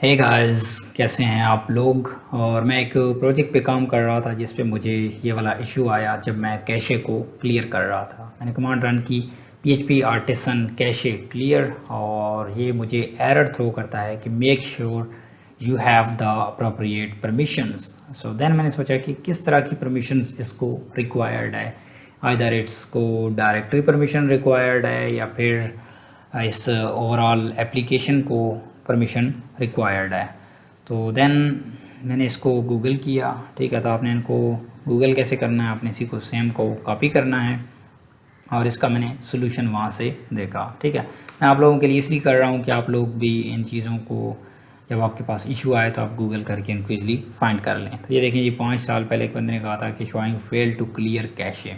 Hey guys, कैसे हैं आप लोग। और मैं एक प्रोजेक्ट पे काम कर रहा था जिस पे मुझे ये वाला इशू आया जब मैं कैशे को क्लियर कर रहा था। मैंने कमांड रन की php आर्टिसन कैशे क्लियर और ये मुझे एरर थ्रो करता है कि make sure you have the appropriate permissions. So then मैंने सोचा कि किस तरह की परमिशंस इसको रिक्वायर्ड है। आइदर इट्स को डायरेक्टरी परमिशन रिक्वायर्ड है या फिर इस ओवरऑल एप्लीकेशन को परमिशन रिक्वायर्ड है। तो देन मैंने इसको गूगल किया। ठीक है, तो आपने इनको गूगल कैसे करना है, आपने इसी को सेम को कॉपी करना है और इसका मैंने सोल्यूशन वहाँ से देखा। ठीक है, मैं आप लोगों के लिए इसलिए कर रहा हूँ कि आप लोग भी इन चीज़ों को जब आपके पास इशू आए तो आप गूगल करके इनको ईजिली फाइंड कर लें। तो ये देखें, ये 5 साल पहले एक बंदे ने कहा था कि showing fail to clear cache.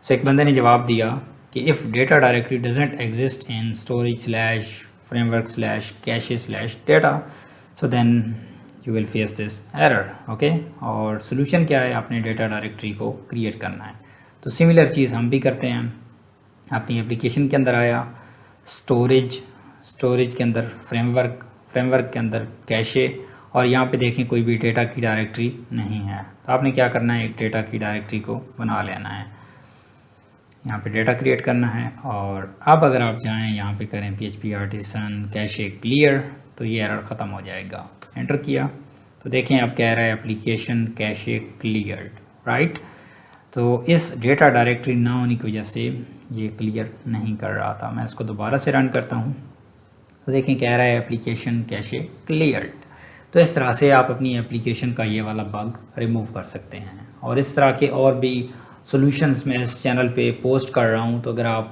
So एक बंदे ने जवाब दिया कि if data directory doesn't exist in storage slash framework slash cache slash data, so then you will face this error. Okay, और सोल्यूशन क्या है, आपने डेटा डायरेक्टरी को क्रिएट करना है। तो सिमिलर चीज़ हम भी करते हैं। अपनी एप्लीकेशन के अंदर आया स्टोरेज के अंदर फ्रेमवर्क के अंदर कैशे, और यहाँ पे देखें कोई भी डेटा की डायरेक्टरी नहीं है। तो आपने क्या करना है, एक डेटा की डायरेक्टरी को बना लेना है। यहाँ पे डेटा क्रिएट करना है और अब अगर आप जाएं यहाँ पे करें php आर्टिसन कैशे क्लियर तो ये एरर ख़त्म हो जाएगा। एंटर किया तो देखें अब कह रहा है एप्लीकेशन कैशे क्लियर्ड, राइट। तो इस डेटा डायरेक्टरी ना होने की वजह से ये क्लियर नहीं कर रहा था। मैं इसको दोबारा से रन करता हूँ तो देखें कह रहा है एप्लीकेशन कैशे क्लियर्ड। तो इस तरह से आप अपनी एप्लीकेशन का ये वाला बग रिमूव कर सकते हैं। और इस तरह के और भी सॉल्यूशंस मैं इस चैनल पे पोस्ट कर रहा हूँ। तो अगर आप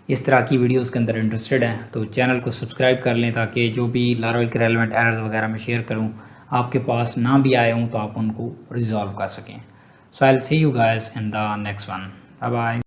इस तरह की वीडियोस के अंदर इंटरेस्टेड हैं तो चैनल को सब्सक्राइब कर लें ताकि जो भी लारावेल के रेलेवेंट एरर्स वगैरह मैं शेयर करूँ आपके पास ना भी आए हों तो आप उनको रिजॉल्व कर सकें। So I will see you guys in the next one. Bye bye.